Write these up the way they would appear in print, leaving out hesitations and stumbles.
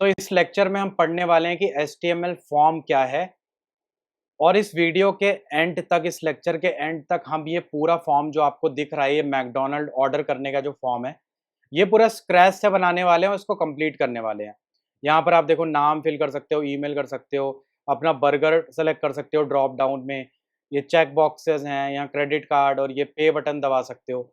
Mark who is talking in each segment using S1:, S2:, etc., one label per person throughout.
S1: तो इस लेक्चर में हम पढ़ने वाले हैं कि HTML फॉर्म क्या है, और इस वीडियो के एंड तक, इस लेक्चर के एंड तक हम ये पूरा फॉर्म जो आपको दिख रहा है, ये मैकडॉनल्ड ऑर्डर करने का जो फॉर्म है, ये पूरा स्क्रैच से बनाने वाले हैं और इसको कंप्लीट करने वाले हैं। यहाँ पर आप देखो, नाम फिल कर सकते हो, ईमेल कर सकते हो, अपना बर्गर सेलेक्ट कर सकते हो ड्रॉप डाउन में, ये चेक बॉक्सेस हैं, यहाँ क्रेडिट कार्ड और ये पे बटन दबा सकते हो।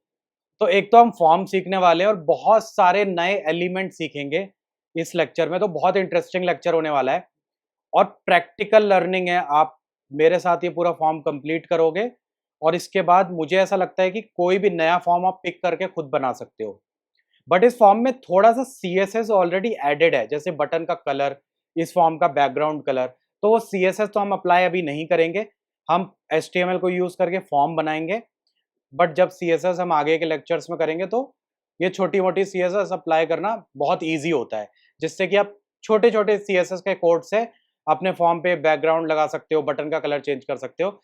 S1: तो एक तो हम फॉर्म सीखने वाले हैं और बहुत सारे नए एलिमेंट सीखेंगे इस लेक्चर में, तो बहुत इंटरेस्टिंग लेक्चर होने वाला है और प्रैक्टिकल लर्निंग है। आप मेरे साथ ये पूरा फॉर्म कंप्लीट करोगे और इसके बाद मुझे ऐसा लगता है कि कोई भी नया फॉर्म आप पिक करके खुद बना सकते हो। बट इस फॉर्म में थोड़ा सा CSS ऑलरेडी एडेड है, जैसे बटन का कलर, इस फॉर्म का बैकग्राउंड कलर, तो वो CSS तो हम अप्लाई अभी नहीं करेंगे, हम HTML को यूज करके फॉर्म बनाएंगे। बट जब CSS हम आगे के लेक्चर्स में करेंगे तो ये छोटी मोटी CSS अप्लाई करना बहुत ईजी होता है, जिससे कि आप छोटे छोटे CSS के कोड से अपने फॉर्म पे बैकग्राउंड लगा सकते हो, बटन का कलर चेंज कर सकते हो।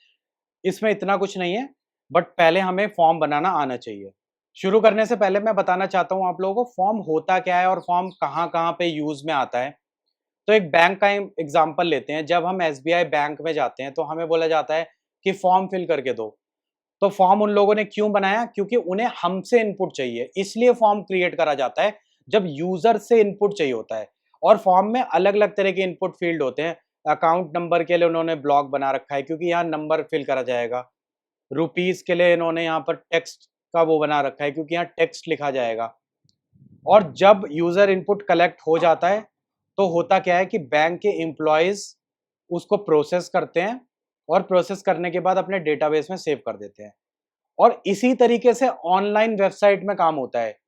S1: इसमें इतना कुछ नहीं है, बट पहले हमें फॉर्म बनाना आना चाहिए। शुरू करने से पहले मैं बताना चाहता हूँ आप लोगों को फॉर्म होता क्या है और फॉर्म कहाँ कहाँ पे यूज में आता है। तो एक बैंक का एग्जांपल लेते हैं। जब हम SBI बैंक में जाते हैं तो हमें बोला जाता है कि फॉर्म फिल करके दो। तो फॉर्म उन लोगों ने क्यों बनाया? क्योंकि उन्हें हमसे इनपुट चाहिए, इसलिए फॉर्म क्रिएट करा जाता है जब यूजर से इनपुट चाहिए होता है। और फॉर्म में अलग अलग तरह के इनपुट फील्ड होते हैं। अकाउंट नंबर के लिए उन्होंने ब्लॉक बना रखा है क्योंकि यहाँ नंबर फिल करा जाएगा। रुपीस के लिए इन्होंने यहाँ पर टेक्स्ट का वो बना रखा है क्योंकि यहाँ टेक्स्ट लिखा जाएगा। और जब यूजर इनपुट कलेक्ट हो जाता है तो होता क्या है कि बैंक के एम्प्लॉयज उसको प्रोसेस करते हैं और प्रोसेस करने के बाद अपने डेटाबेस में सेव कर देते हैं। और इसी तरीके से ऑनलाइन वेबसाइट में काम होता है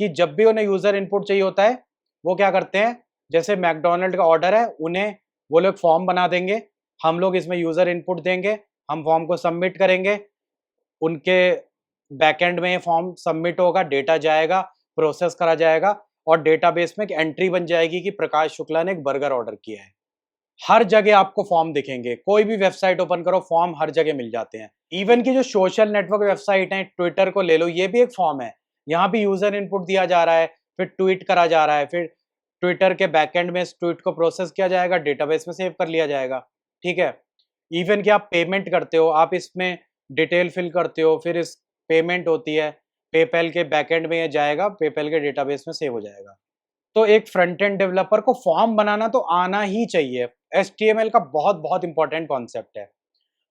S1: कि जब भी उन्हें यूजर इनपुट चाहिए होता है, वो क्या करते हैं, जैसे मैकडॉनल्ड का ऑर्डर है, उन्हें वो लोग फॉर्म बना देंगे, हम लोग इसमें यूजर इनपुट देंगे, हम फॉर्म को सबमिट करेंगे, उनके बैकएंड में ये फॉर्म सबमिट होगा, डेटा जाएगा, प्रोसेस करा जाएगा और डेटाबेस में एक एंट्री बन जाएगी कि प्रकाश शुक्ला ने एक बर्गर ऑर्डर किया है। हर जगह आपको फॉर्म दिखेंगे, कोई भी वेबसाइट ओपन करो फॉर्म हर जगह मिल जाते हैं। इवन की जो सोशल नेटवर्क वेबसाइट है, ट्विटर को ले लो, ये भी एक फॉर्म है। यहाँ भी यूजर इनपुट दिया जा रहा है, फिर ट्वीट करा जा रहा है, फिर ट्विटर के बैकएंड में इस ट्वीट को प्रोसेस किया जाएगा, डेटाबेस में सेव कर लिया जाएगा। ठीक है। इवन कि आप पेमेंट करते हो, आप इसमें डिटेल फिल करते हो, फिर इस पेमेंट होती है, पेपैल के बैकएंड में ये जाएगा, पेपैल के डेटाबेस में सेव हो जाएगा। तो एक फ्रंट एंड डेवलपर को फॉर्म बनाना तो आना ही चाहिए। HTML का बहुत बहुत इंपॉर्टेंट कॉन्सेप्ट है।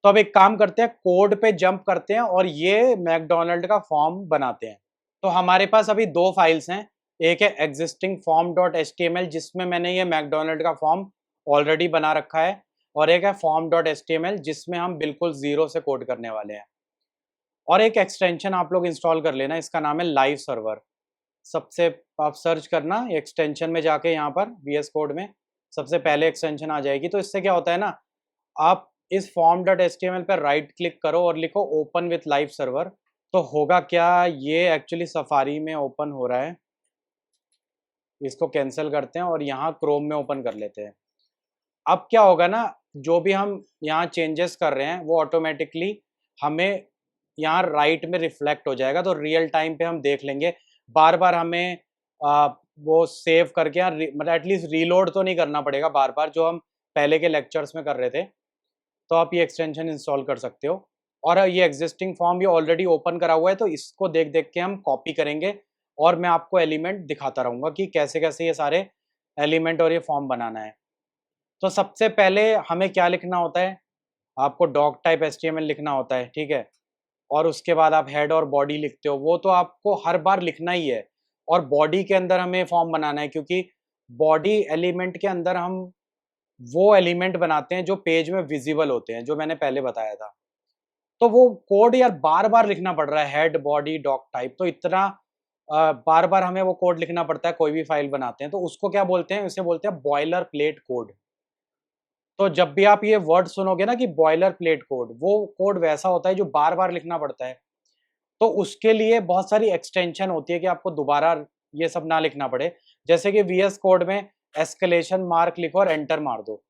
S1: तो अब एक काम करते हैं, कोड पे जंप करते हैं और ये मैकडॉनल्ड का फॉर्म बनाते हैं। तो हमारे पास अभी दो फाइल्स हैं, एक है existing form.html जिसमें मैंने ये मैकडॉनल्ड का फॉर्म ऑलरेडी बना रखा है, और एक है form.html जिसमें हम बिल्कुल जीरो से कोड करने वाले हैं। और एक एक्सटेंशन आप लोग इंस्टॉल कर लेना, इसका नाम है लाइव सर्वर। सबसे आप सर्च करना एक्सटेंशन में जाके, यहाँ पर VS कोड में सबसे पहले एक्सटेंशन आ जाएगी। तो इससे क्या होता है ना, आप इस form.html पर राइट क्लिक करो और लिखो ओपन विथ लाइव सर्वर। तो होगा क्या, ये एक्चुअली सफारी में ओपन हो रहा है, इसको कैंसिल करते हैं और यहाँ क्रोम में ओपन कर लेते हैं। अब क्या होगा ना, जो भी हम यहाँ चेंजेस कर रहे हैं वो ऑटोमेटिकली हमें यहाँ राइट में रिफ्लेक्ट हो जाएगा, तो रियल टाइम पे हम देख लेंगे। बार बार हमें वो सेव करके यहाँ मतलब एटलीस्ट रीलोड तो नहीं करना पड़ेगा बार बार, जो हम पहले के लेक्चर्स में कर रहे थे। तो आप ये एक्सटेंशन इंस्टॉल कर सकते हो। और ये एग्जिस्टिंग फॉर्म ये ऑलरेडी ओपन करा हुआ है, तो इसको देख देख के हम कॉपी करेंगे और मैं आपको एलिमेंट दिखाता रहूँगा कि कैसे कैसे ये सारे एलिमेंट और ये फॉर्म बनाना है। तो सबसे पहले हमें क्या लिखना होता है, आपको डॉक टाइप HTML लिखना होता है, ठीक है। और उसके बाद आप हेड और बॉडी लिखते हो, वो तो आपको हर बार लिखना ही है। और बॉडी के अंदर हमें फॉर्म बनाना है, क्योंकि बॉडी एलिमेंट के अंदर हम वो एलिमेंट बनाते हैं जो पेज में विजिबल होते हैं, जो मैंने पहले बताया था। तो वो कोड यार बार बार लिखना पड़ रहा है, हेड बॉडी डॉक टाइप, तो इतना बार बार हमें वो कोड लिखना पड़ता है। कोई भी फाइल बनाते हैं तो उसको क्या बोलते हैं, उसे बोलते हैं बॉयलर प्लेट कोड। तो जब भी आप ये वर्ड सुनोगे ना कि बॉयलर प्लेट कोड, वो कोड वैसा होता है जो बार बार लिखना पड़ता है। तो उसके लिए बहुत सारी एक्सटेंशन होती है कि आपको दोबारा ये सब ना लिखना पड़े। जैसे कि VS कोड में एस्केलेशन मार्क लिखो और एंटर मार दो।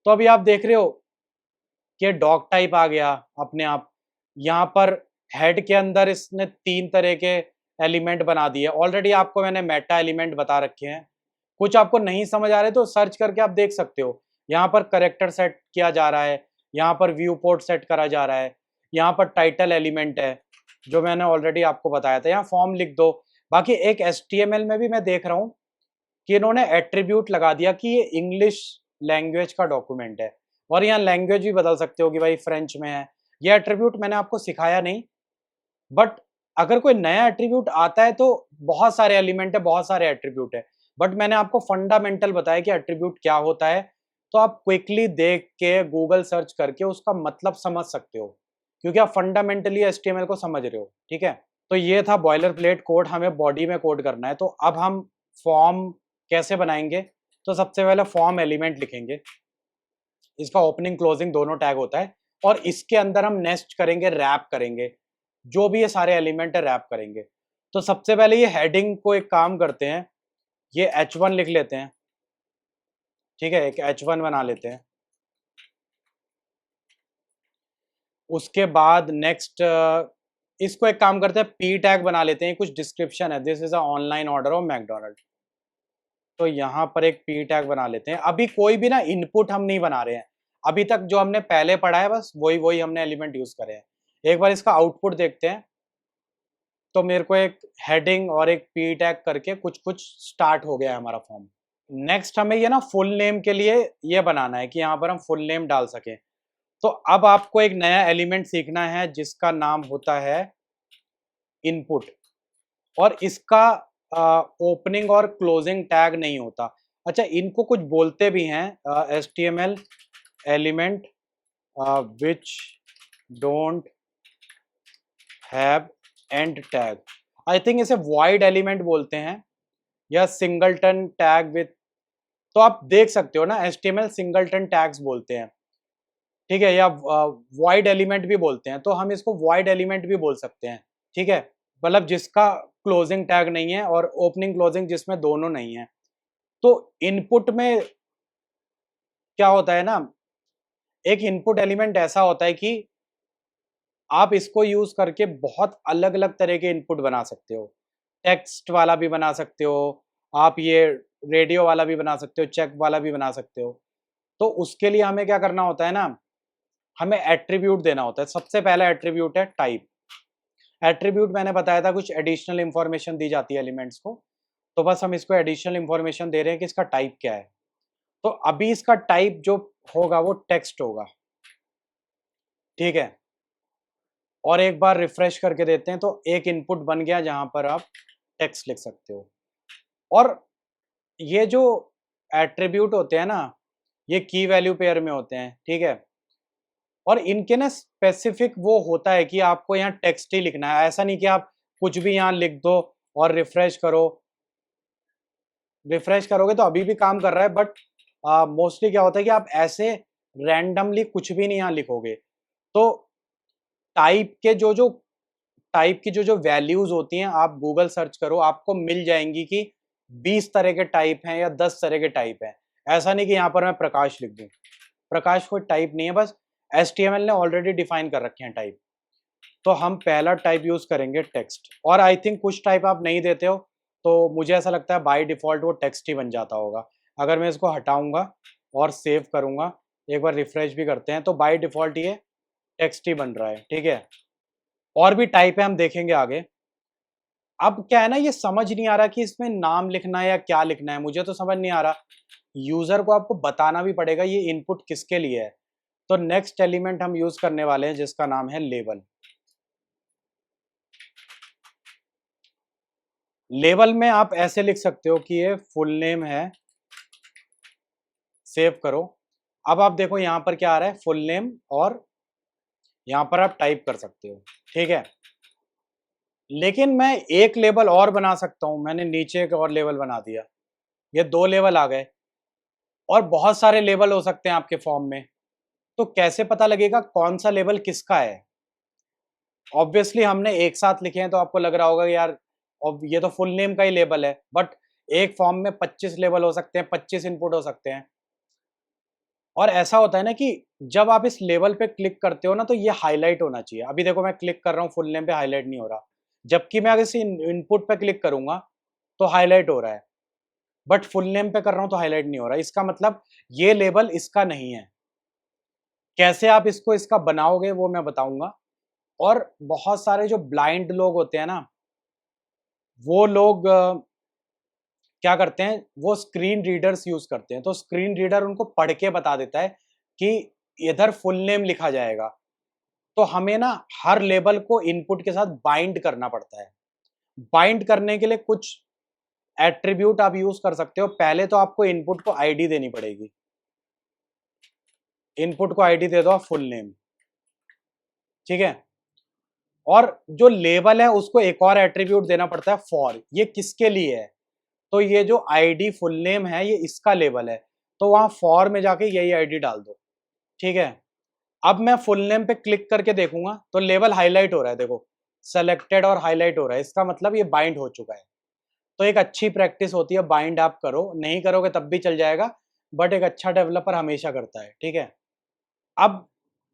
S1: तो अभी आप देख रहे हो कि डॉक टाइप आ गया अपने आप। यहाँ पर हेड के अंदर इसने 3 तरह के एलिमेंट बना दिए। ऑलरेडी आपको मैंने मेटा एलिमेंट बता रखे हैं। कुछ आपको नहीं समझ आ रहे तो सर्च करके आप देख सकते हो। यहाँ पर करेक्टर सेट किया जा रहा है, यहाँ पर व्यू पोर्ट सेट करा जा रहा है, यहाँ पर टाइटल एलिमेंट है जो मैंने ऑलरेडी आपको बताया था, यहाँ फॉर्म लिख दो। बाकी एक HTML में भी मैं देख रहा हूँ कि इन्होंने एट्रीब्यूट लगा दिया कि ये इंग्लिश लैंग्वेज का डॉक्यूमेंट है, और यहाँ लैंग्वेज भी बदल सकते हो कि भाई फ्रेंच में है। ये एट्रीब्यूट मैंने आपको सिखाया नहीं, बट अगर कोई नया एट्रीब्यूट आता है तो बहुत सारे एलिमेंट है, बहुत सारे एट्रीब्यूट है, बट मैंने आपको फंडामेंटल बताया कि एट्रीब्यूट क्या होता है, तो आप क्विकली देख के गूगल सर्च करके उसका मतलब समझ सकते हो, क्योंकि आप फंडामेंटली HTML को समझ रहे हो। ठीक है, तो ये था बॉयलर प्लेट कोड, हमें बॉडी में कोड करना है। तो अब हम फॉर्म कैसे बनाएंगे? तो सबसे पहले फॉर्म एलिमेंट लिखेंगे, इसका ओपनिंग क्लोजिंग दोनों टैग होता है, और इसके अंदर हम नेस्ट करेंगे, रैप करेंगे, जो भी ये सारे एलिमेंट है रैप करेंगे। तो सबसे पहले ये हेडिंग को एक काम करते हैं, ये H1 लिख लेते हैं। ठीक है, एक H1 बना लेते हैं। उसके बाद नेक्स्ट इसको एक काम करते हैं, P टैग बना लेते हैं, कुछ डिस्क्रिप्शन है, this is a online order of McDonald. तो यहाँ पर एक P टैग बना लेते हैं। अभी कोई भी ना इनपुट हम नहीं बना रहे हैं, अभी तक जो हमने पहले पढ़ा है बस वही वही हमने एलिमेंट यूज करे हैं। एक बार इसका आउटपुट देखते हैं। तो मेरे को एक हेडिंग और एक P टैग करके कुछ कुछ स्टार्ट हो गया है हमारा फॉर्म। नेक्स्ट हमें ये ना फुल नेम के लिए ये बनाना है कि यहाँ पर हम फुल नेम डाल सकें। तो अब आपको एक नया एलिमेंट सीखना है जिसका नाम होता है इनपुट, और इसका ओपनिंग और क्लोजिंग टैग नहीं होता। अच्छा, इनको कुछ बोलते भी हैं, HTML element which don't have and tag. I think इसे वॉइड एलिमेंट बोलते हैं या सिंगलटन टैग विथ। तो आप देख सकते हो ना, HTML सिंगलटन टैग्स बोलते हैं। ठीक है, या वॉइड एलिमेंट भी बोलते हैं, तो हम इसको वॉइड एलिमेंट भी बोल सकते हैं। ठीक है, मतलब जिसका क्लोजिंग टैग नहीं है और ओपनिंग क्लोजिंग जिसमें दोनों नहीं है। तो इनपुट में क्या होता है ना, एक इनपुट एलिमेंट ऐसा होता है कि आप इसको यूज करके बहुत अलग अलग तरह के इनपुट बना सकते हो। टेक्स्ट वाला भी बना सकते हो, आप ये रेडियो वाला भी बना सकते हो, चेक वाला भी बना सकते हो। तो उसके लिए हमें क्या करना होता है ना, हमें एट्रीब्यूट देना होता है। सबसे पहला एट्रीब्यूट है टाइप। एट्रीब्यूट मैंने बताया था कुछ एडिशनल इंफॉर्मेशन दी जाती है एलिमेंट्स को, तो बस हम इसको एडिशनल इंफॉर्मेशन दे रहे हैं कि इसका टाइप क्या है। तो अभी इसका टाइप जो होगा वो टेक्स्ट होगा। ठीक है, और एक बार रिफ्रेश करके देते हैं तो एक इनपुट बन गया जहां पर आप टेक्स्ट लिख सकते हो। और ये जो एट्रीब्यूट होते हैं ना, ये की वैल्यू पेयर में होते हैं। ठीक है, और इनके ना स्पेसिफिक वो होता है कि आपको यहाँ टेक्स्ट ही लिखना है, ऐसा नहीं कि आप कुछ भी यहाँ लिख दो और रिफ्रेश करो। रिफ्रेश करोगे तो अभी भी काम कर रहा है, बट मोस्टली क्या होता है कि आप ऐसे रैंडमली कुछ भी नहीं यहाँ लिखोगे। तो टाइप के जो टाइप की जो वैल्यूज होती हैं, आप गूगल सर्च करो, आपको मिल जाएंगी कि 20 तरह के टाइप हैं या 10 तरह के टाइप हैं। ऐसा नहीं कि यहाँ पर मैं प्रकाश लिख दूं, प्रकाश कोई टाइप नहीं है, बस HTML ने ऑलरेडी डिफाइन कर रखे हैं टाइप। तो हम पहला टाइप यूज करेंगे टेक्स्ट, और आई थिंक कुछ टाइप आप नहीं देते हो, तो मुझे ऐसा लगता है बाय डिफॉल्ट वो टेक्स्ट ही बन जाता होगा। अगर मैं इसको हटाऊंगा और सेव करूंगा, एक बार रिफ्रेश भी करते हैं, तो बाय डिफॉल्ट ये टेक्स्ट ही बन रहा है। ठीक है, और भी टाइप है, हम देखेंगे आगे। अब क्या है ना, ये समझ नहीं आ रहा कि इसमें नाम लिखना है या क्या लिखना है, मुझे तो समझ नहीं आ रहा। यूजर को आपको बताना भी पड़ेगा ये इनपुट किसके लिए है। तो नेक्स्ट एलिमेंट हम यूज करने वाले हैं जिसका नाम है लेबल। लेबल में आप ऐसे लिख सकते हो कि ये फुल नेम है, सेव करो। अब आप देखो यहाँ पर क्या आ रहा है, फुल नेम, और यहाँ पर आप टाइप कर सकते हो। ठीक है, लेकिन मैं एक लेबल और बना सकता हूं, मैंने नीचे एक और लेबल बना दिया, ये 2 लेबल आ गए, और बहुत सारे लेबल हो सकते हैं आपके फॉर्म में। तो कैसे पता लगेगा कौन सा लेबल किसका है? ऑब्वियसली हमने एक साथ लिखे हैं, तो आपको लग रहा होगा कि यार अब ये तो फुल नेम का ही लेबल है, बट एक फॉर्म में 25 लेबल हो सकते हैं, 25 इनपुट हो सकते हैं। और ऐसा होता है ना कि जब आप इस लेबल पे क्लिक करते हो ना, तो ये हाईलाइट होना चाहिए। अभी देखो मैं क्लिक कर रहा हूँ, फुल नेम पे हाईलाइट नहीं हो रहा, जबकि मैं अगर इस इनपुट पे क्लिक करूंगा तो हाईलाइट हो रहा है। बट फुल नेम पे कर रहा हूं तो हाईलाइट नहीं हो रहा। इसका मतलब ये लेबल इसका नहीं है। कैसे आप इसको इसका बनाओगे वो मैं बताऊंगा। और बहुत सारे जो ब्लाइंड लोग होते हैं ना, वो लोग क्या करते हैं, वो स्क्रीन रीडर्स यूज करते हैं। तो स्क्रीन रीडर उनको पढ़ के बता देता है कि इधर फुल नेम लिखा जाएगा। तो हमें ना हर लेबल को इनपुट के साथ बाइंड करना पड़ता है। बाइंड करने के लिए कुछ एट्रीब्यूट आप यूज कर सकते हो। पहले तो आपको इनपुट को आईडी देनी पड़ेगी। इनपुट को आईडी दे दो आप फुल नेम, ठीक है। और जो लेबल है उसको एक और एट्रीब्यूट देना पड़ता है फॉर। ये किसके लिए है, तो ये जो आईडी फुल नेम है ये इसका लेबल है, तो वहां फॉर में जाके यही आईडी डाल दो, ठीक है। अब मैं फुल नेम पे क्लिक करके देखूंगा तो लेबल हाईलाइट हो रहा है, देखो सेलेक्टेड और हाईलाइट हो रहा है। इसका मतलब ये बाइंड हो चुका है। तो एक अच्छी प्रैक्टिस होती है, बाइंड आप करो, नहीं करोगे तब भी चल जाएगा, बट एक अच्छा डेवलपर हमेशा करता है, ठीक है। अब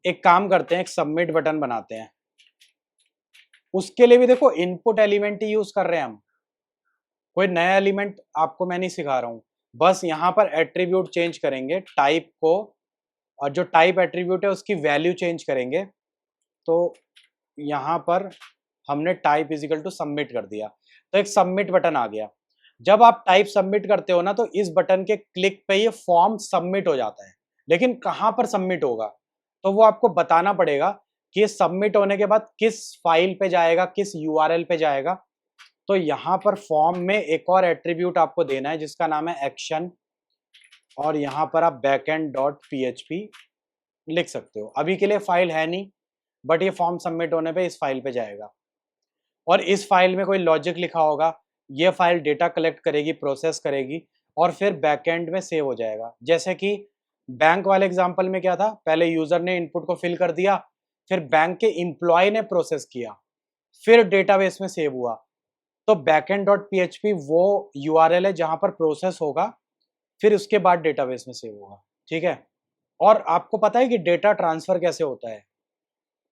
S1: एक काम करते हैं, एक सबमिट बटन बनाते हैं। उसके लिए भी देखो इनपुट एलिमेंट ही यूज कर रहे हैं हम, कोई नया एलिमेंट आपको मैं नहीं सिखा रहा हूँ। बस यहाँ पर एट्रीब्यूट चेंज करेंगे टाइप को, और जो टाइप एट्रीब्यूट है उसकी वैल्यू चेंज करेंगे। तो यहाँ पर हमने टाइप इजिकल टू सबमिट कर दिया, तो एक सबमिट बटन आ गया। जब आप टाइप सबमिट करते हो ना, तो इस बटन के क्लिक पे ये फॉर्म सबमिट हो जाता है। लेकिन कहाँ पर सबमिट होगा, तो वो आपको बताना पड़ेगा कि सबमिट होने के बाद किस फाइल पे जाएगा, किस यूआरएल पे जाएगा। तो यहाँ पर फॉर्म में एक और एट्रीब्यूट आपको देना है जिसका नाम है एक्शन, और यहाँ पर आप बैकएंड डॉट पीएचपी लिख सकते हो। अभी के लिए फाइल है नहीं, बट ये फॉर्म सबमिट होने पे इस फाइल पे जाएगा, और इस फाइल में कोई लॉजिक लिखा होगा। ये फाइल डेटा कलेक्ट करेगी, प्रोसेस करेगी, और फिर बैकएंड में सेव हो जाएगा। जैसे कि बैंक वाले एग्जांपल में क्या था, पहले यूजर ने इनपुट को फिल कर दिया, फिर बैंक के एम्प्लॉय ने प्रोसेस किया, फिर डेटाबेस में सेव हुआ। तो बैकएंड डॉट पीएचपी वो यूआरएल है जहां पर प्रोसेस होगा, फिर उसके बाद डेटाबेस में सेव होगा, ठीक है। और आपको पता है कि डेटा ट्रांसफर कैसे होता है,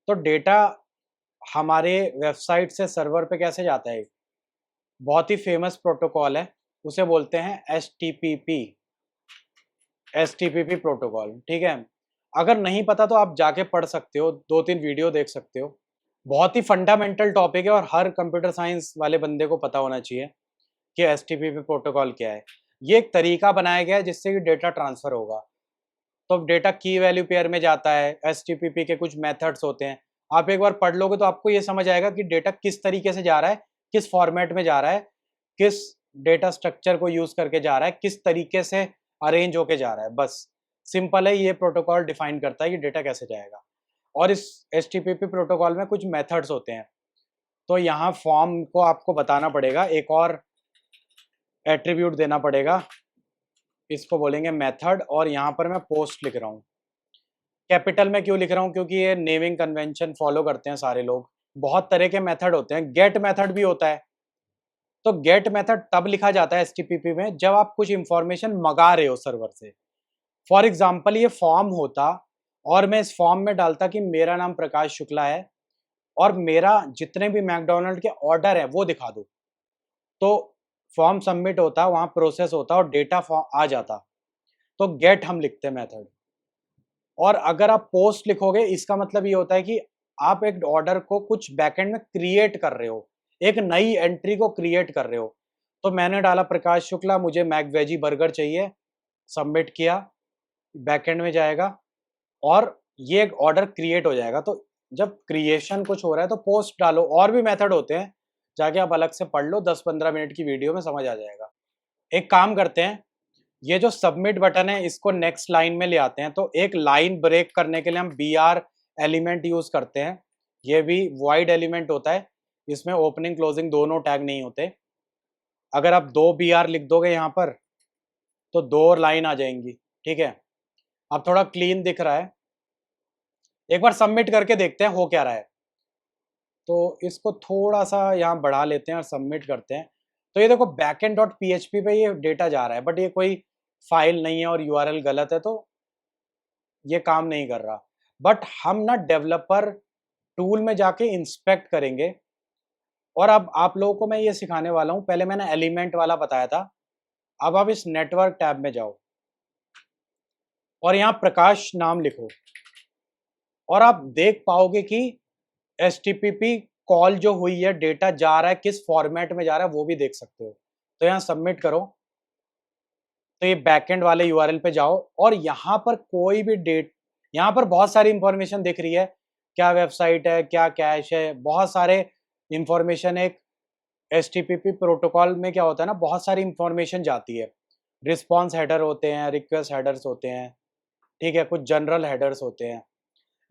S1: तो डेटा हमारे वेबसाइट से सर्वर पे कैसे जाता है, बहुत ही फेमस प्रोटोकॉल है, उसे बोलते हैं S T P P protocol, ठीक है। अगर नहीं पता तो आप जाके पढ़ सकते हो, 2-3 वीडियो देख सकते हो। बहुत ही फंडामेंटल टॉपिक है और हर कंप्यूटर साइंस वाले बंदे को पता होना चाहिए कि S T P P protocol क्या है। ये एक तरीका बनाया गया है जिससे कि डेटा ट्रांसफर होगा। तो डेटा की वैल्यू पेयर में जाता है, एसटीपीपी के कुछ मेथड्स होते हैं। आप एक बार पढ़ लोगे तो आपको ये समझ आएगा कि डेटा किस तरीके से जा रहा है, किस फॉर्मेट में जा रहा है, किस डेटा स्ट्रक्चर को यूज करके जा रहा है, किस तरीके से अरेंज होके जा रहा है। बस सिंपल है, ये प्रोटोकॉल डिफाइन करता है कि डेटा कैसे जाएगा। और इस एचटीपीपी प्रोटोकॉल में कुछ मेथड्स होते हैं। तो यहाँ फॉर्म को आपको बताना पड़ेगा, एक और एट्रीब्यूट देना पड़ेगा, इसको बोलेंगे मेथड। और यहाँ पर मैं पोस्ट लिख रहा हूँ। कैपिटल में क्यों लिख रहा हूँ, क्योंकि ये नेमिंग कन्वेंशन फॉलो करते हैं सारे लोग। बहुत तरह के मेथड होते हैं, गेट मेथड भी होता है। तो गेट मेथड तब लिखा जाता है एचटीटीपी में जब आप कुछ इंफॉर्मेशन मंगा रहे हो सर्वर से। फॉर एग्जाम्पल ये फॉर्म होता, और मैं इस फॉर्म में डालता कि मेरा नाम प्रकाश शुक्ला है और मेरा जितने भी मैकडोनल्ड के ऑर्डर है वो दिखा दो। तो फॉर्म सबमिट होता, वहां प्रोसेस होता और डेटा आ जाता। तो गेट हम लिखते हैं मेथड। और अगर आप पोस्ट लिखोगे, इसका मतलब ये होता है कि आप एक ऑर्डर को कुछ बैकएंड में क्रिएट कर रहे हो, एक नई एंट्री को क्रिएट कर रहे हो। तो मैंने डाला प्रकाश शुक्ला, मुझे मैक वेजी बर्गर चाहिए, सबमिट किया, बैकएंड में जाएगा और ये एक ऑर्डर क्रिएट हो जाएगा। तो जब क्रिएशन कुछ हो रहा है तो पोस्ट डालो। और भी मेथड होते हैं, जाके आप अलग से पढ़ लो, 10-15 मिनट की वीडियो में समझ आ जाएगा। एक काम करते हैं, ये जो सबमिट बटन है इसको नेक्स्ट लाइन में ले आते हैं। तो एक लाइन ब्रेक करने के लिए हम बी आर एलिमेंट यूज करते हैं। ये भी वॉइड एलिमेंट होता है, इसमें ओपनिंग क्लोजिंग दोनों टैग नहीं होते। अगर आप 2 बी आर लिख दोगे यहाँ पर तो 2 और लाइन आ जाएंगी, ठीक है। अब थोड़ा क्लीन दिख रहा है, एक बार सबमिट करके देखते हैं हो क्या रहा है। तो इसको थोड़ा सा यहाँ बढ़ा लेते हैं और सबमिट करते हैं। तो ये देखो बैकएंड डॉट पीएचपी पे ये डेटा जा रहा है, बट ये कोई फाइल नहीं है और यूआरएल गलत है, तो ये काम नहीं कर रहा। बट हम ना डेवलपर टूल में जाके इंस्पेक्ट करेंगे। और अब आप लोगों को मैं ये सिखाने वाला हूँ, पहले मैंने एलिमेंट वाला बताया था, अब आप इस नेटवर्क टैब में जाओ और यहाँ प्रकाश नाम लिखो और आप देख पाओगे कि HTTP कॉल जो हुई है, डेटा जा रहा है, किस फॉर्मेट में जा रहा है वो भी देख सकते हो। तो यहाँ सबमिट करो, तो ये बैकएंड वाले यूआरएल पे जाओ और यहाँ पर कोई भी डेट, यहाँ पर बहुत सारी इंफॉर्मेशन दिख रही है, क्या वेबसाइट है, क्या कैश है, बहुत सारे इंफॉर्मेशन। एक HTTP प्रोटोकॉल में क्या होता है ना, बहुत सारी इंफॉर्मेशन जाती है। रिस्पॉन्स हेडर होते हैं, रिक्वेस्ट हेडर्स होते हैं, ठीक है, कुछ जनरल हेडर्स होते हैं।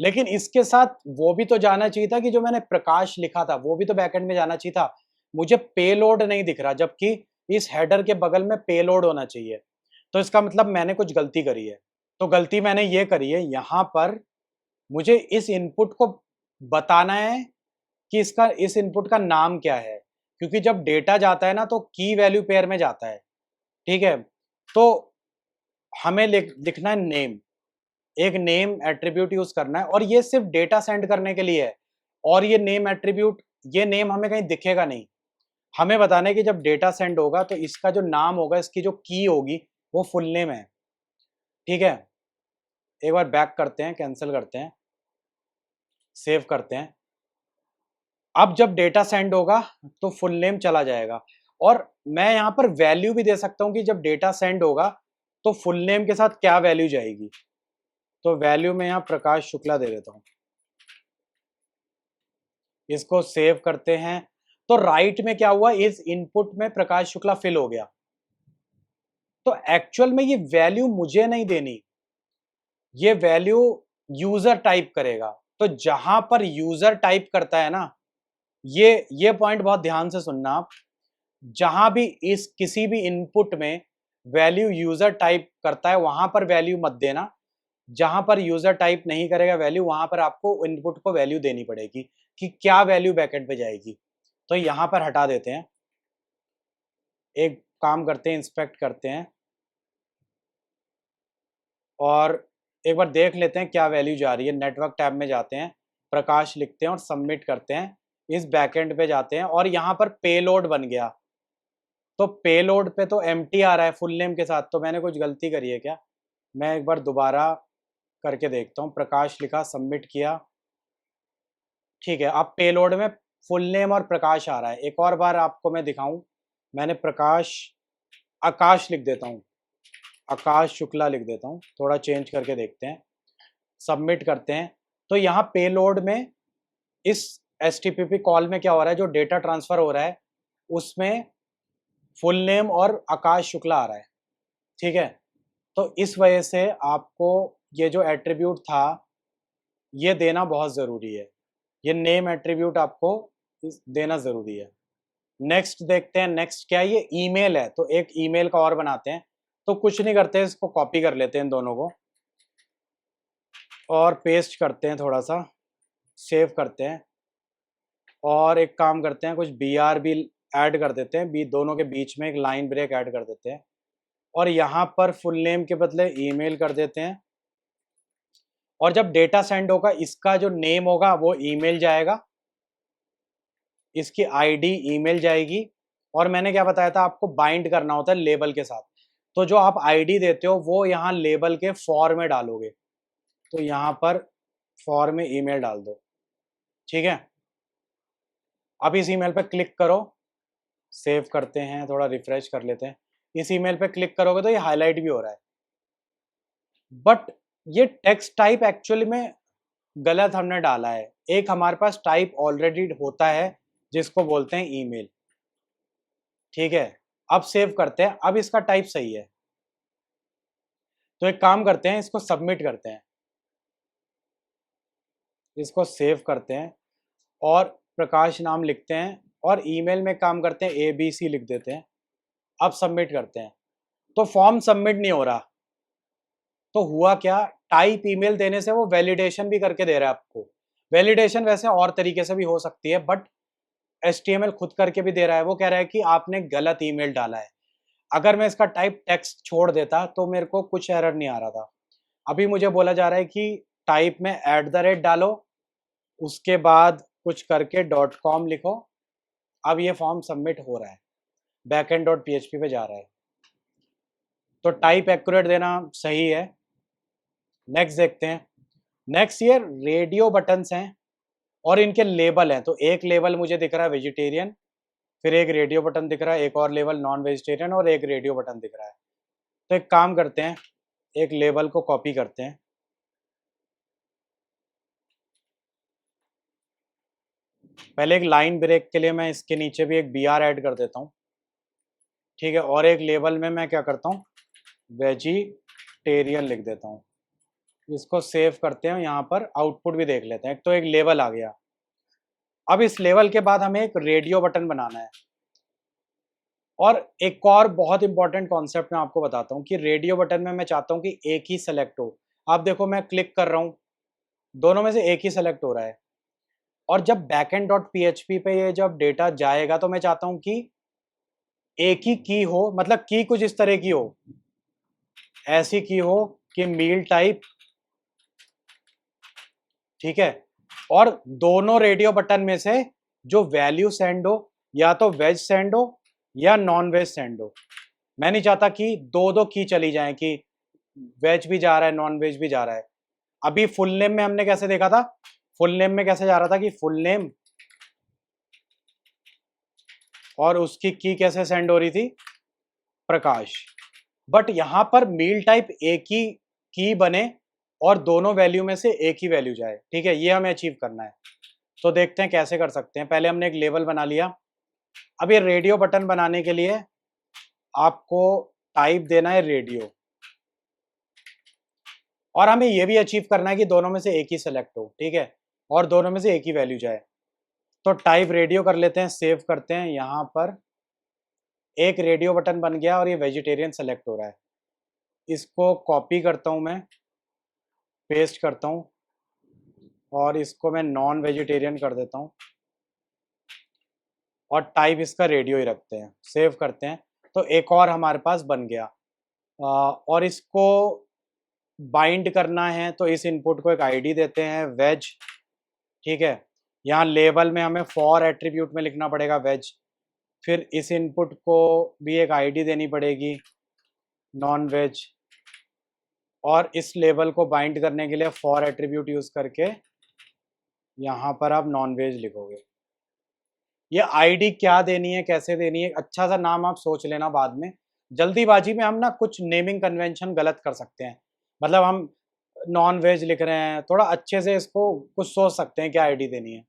S1: लेकिन इसके साथ वो भी तो जाना चाहिए था कि जो मैंने प्रकाश लिखा था वो भी तो बैकएंड में जाना चाहिए था। मुझे पेलोड नहीं दिख रहा, जबकि इस हेडर के बगल में पेलोड होना चाहिए। तो इसका मतलब मैंने कुछ गलती करी है। तो गलती मैंने ये करी है, यहाँ पर मुझे इस इनपुट को बताना है कि इसका, इस इनपुट का नाम क्या है, क्योंकि जब डेटा जाता है ना तो की वैल्यू पेयर में जाता है, ठीक है। तो हमें लिखना है नेम, एक नेम एट्रीब्यूट यूज करना है और ये सिर्फ डेटा सेंड करने के लिए है। और ये नेम एट्रीब्यूट, ये नेम हमें कहीं दिखेगा नहीं। हमें बताना है कि जब डेटा सेंड होगा तो इसका जो नाम होगा, इसकी जो की होगी वो फुल नेम है, ठीक है। एक बार बैक करते हैं, कैंसिल करते हैं, सेव करते हैं। अब जब डेटा सेंड होगा तो फुल नेम चला जाएगा और मैं यहाँ पर वैल्यू भी दे सकता हूँ कि जब डेटा सेंड होगा तो फुल नेम के साथ क्या वैल्यू जाएगी। तो वैल्यू में यहाँ प्रकाश शुक्ला दे देता हूँ, इसको सेव करते हैं। तो राइट में क्या हुआ, इस इनपुट में प्रकाश शुक्ला फिल हो गया। तो एक्चुअल में ये वैल्यू मुझे नहीं देनी, ये वैल्यू यूजर टाइप करेगा। तो जहां पर यूजर टाइप करता है ना, ये पॉइंट बहुत ध्यान से सुनना आप, जहां भी इस किसी भी इनपुट में वैल्यू यूजर टाइप करता है वहां पर वैल्यू मत देना। जहां पर यूजर टाइप नहीं करेगा वैल्यू, वहां पर आपको इनपुट को वैल्यू देनी पड़ेगी कि क्या वैल्यू बैकएंड पे जाएगी। तो यहां पर हटा देते हैं, एक काम करते हैं, इंस्पेक्ट करते हैं और एक बार देख लेते हैं क्या वैल्यू जा रही है। नेटवर्क टैब में जाते हैं, प्रकाश लिखते हैं और सबमिट करते हैं। इस बैकएंड पे जाते हैं और यहाँ पर पेलोड बन गया। तो पेलोड पे तो एम्प्टी आ रहा है फुल नेम के साथ, तो मैंने कुछ गलती करी है क्या? मैं एक बार दोबारा करके देखता हूँ। प्रकाश लिखा, सबमिट किया, ठीक है। अब पेलोड में फुल नेम और प्रकाश आ रहा है। एक और बार आपको मैं दिखाऊं, मैंने प्रकाश, आकाश लिख देता हूँ, आकाश शुक्ला लिख देता हूँ, थोड़ा चेंज करके देखते हैं। सबमिट करते हैं तो यहाँ पेलोड में इस HTTP कॉल में क्या हो रहा है, जो डेटा ट्रांसफर हो रहा है उसमें फुल नेम और आकाश शुक्ला आ रहा है, ठीक है। तो इस वजह से आपको ये जो एट्रीब्यूट था ये देना बहुत ज़रूरी है। ये नेम एट्रीब्यूट आपको देना ज़रूरी है। नेक्स्ट देखते हैं, नेक्स्ट क्या है, ये ईमेल है। तो एक ईमेल का और बनाते हैं। तो कुछ नहीं करते, इसको कॉपी कर लेते हैं इन दोनों को और पेस्ट करते हैं, थोड़ा सा सेव करते हैं और एक काम करते हैं, कुछ BR भी ऐड कर देते हैं, दोनों के बीच में एक लाइन ब्रेक ऐड कर देते हैं और यहाँ पर फुल नेम के बदले ईमेल कर देते हैं। और जब डेटा सेंड होगा इसका जो नेम होगा वो ईमेल जाएगा, इसकी आईडी ईमेल जाएगी। और मैंने क्या बताया था, आपको बाइंड करना होता है लेबल के साथ। तो जो आप आईडी देते हो वो यहाँ लेबल के फॉर में डालोगे। तो यहाँ पर फॉर में ईमेल डाल दो, ठीक है। अब इस ईमेल पे क्लिक करो, सेव करते हैं, थोड़ा रिफ्रेश कर लेते हैं। इस ईमेल पे क्लिक करोगे तो ये हाईलाइट भी हो रहा है, बट ये टेक्स्ट टाइप एक्चुअली में गलत हमने डाला है। एक हमारे पास टाइप ऑलरेडी होता है जिसको बोलते हैं ईमेल, ठीक है। अब सेव करते हैं, अब इसका टाइप सही है। तो एक काम करते हैं, इसको सबमिट करते हैं, इसको सेव करते हैं और प्रकाश नाम लिखते हैं और ईमेल में काम करते हैं, ABC लिख देते हैं। अब सबमिट करते हैं तो फॉर्म सबमिट नहीं हो रहा। तो हुआ क्या, टाइप ईमेल देने से वो वैलिडेशन भी करके दे रहा है आपको। वैलिडेशन वैसे और तरीके से भी हो सकती है, बट HTML खुद करके भी दे रहा है। वो कह रहा है कि आपने गलत ईमेल डाला है। अगर मैं इसका टाइप टेक्स्ट छोड़ देता तो मेरे को कुछ एरर नहीं आ रहा था। अभी मुझे बोला जा रहा है कि टाइप में @ डालो, उसके बाद कुछ करके .com लिखो। अब ये फॉर्म सबमिट हो रहा है, backend.php पे जा रहा है। तो टाइप एक्यूरेट देना सही है। नेक्स्ट देखते हैं। नेक्स्ट ये रेडियो बटन्स हैं और इनके लेबल हैं। तो एक लेबल मुझे दिख रहा है वेजिटेरियन, फिर एक रेडियो बटन दिख रहा है, एक और लेबल नॉन वेजिटेरियन और एक रेडियो बटन दिख रहा है। तो एक काम करते हैं, एक लेबल को कॉपी करते हैं। पहले एक लाइन ब्रेक के लिए मैं इसके नीचे भी एक BR ऐड कर देता हूँ, ठीक है। और एक लेबल में मैं क्या करता हूँ, वेजिटेरियन लिख देता हूँ। इसको सेव करते हैं, यहाँ पर आउटपुट भी देख लेते हैं। तो एक लेबल आ गया। अब इस लेवल के बाद हमें एक रेडियो बटन बनाना है। और एक और बहुत इंपॉर्टेंट कॉन्सेप्ट मैं आपको बताता हूँ कि रेडियो बटन में मैं चाहता हूँ कि एक ही सेलेक्ट हो। आप देखो मैं क्लिक कर रहा हूँ, दोनों में से एक ही सेलेक्ट हो रहा है। और जब backend डॉट PHP पे ये जब डेटा जाएगा तो मैं चाहता हूँ कि एक ही की हो, मतलब की कुछ इस तरह की हो, ऐसी की हो कि मील टाइप, ठीक है। और दोनों रेडियो बटन में से जो वैल्यू सेंड हो, या तो वेज सेंड हो या नॉन वेज सेंड हो। मैं नहीं चाहता कि दो दो की चली जाए कि वेज भी जा रहा है नॉन वेज भी जा रहा है। अभी फुल नेम में हमने कैसे देखा था, फुल नेम में कैसे जा रहा था कि फुल नेम, और उसकी की कैसे सेंड हो रही थी, प्रकाश। बट यहां पर मील टाइप एक ही की बने और दोनों वैल्यू में से एक ही वैल्यू जाए, ठीक है। ये हमें अचीव करना है। तो देखते हैं कैसे कर सकते हैं। पहले हमने एक लेबल बना लिया। अब ये रेडियो बटन बनाने के लिए आपको टाइप देना है रेडियो, और हमें ये भी अचीव करना है कि दोनों में से एक ही सेलेक्ट हो, ठीक है, और दोनों में से एक ही वैल्यू जाए। तो टाइप रेडियो कर लेते हैं, सेव करते हैं। यहाँ पर एक रेडियो बटन बन गया और ये वेजिटेरियन सेलेक्ट हो रहा है। इसको कॉपी करता हूँ मैं, पेस्ट करता हूँ और इसको मैं नॉन वेजिटेरियन कर देता हूँ और टाइप इसका रेडियो ही रखते हैं। सेव करते हैं। तो एक और हमारे पास बन गया। और इसको बाइंड करना है तो इस इनपुट को एक आईडी देते हैं वेज, ठीक है। यहाँ लेबल में हमें फॉर एट्रीब्यूट में लिखना पड़ेगा वेज। फिर इस इनपुट को भी एक आईडी देनी पड़ेगी नॉन वेज, और इस लेबल को बाइंड करने के लिए फॉर एट्रीब्यूट यूज करके यहाँ पर आप नॉन वेज लिखोगे। ये आईडी क्या देनी है, कैसे देनी है, अच्छा सा नाम आप सोच लेना बाद में। जल्दीबाजी में हम ना कुछ नेमिंग कन्वेंशन गलत कर सकते हैं। मतलब हम नॉन वेज लिख रहे हैं, थोड़ा अच्छे से इसको कुछ सोच सकते हैं क्या आईडी देनी है,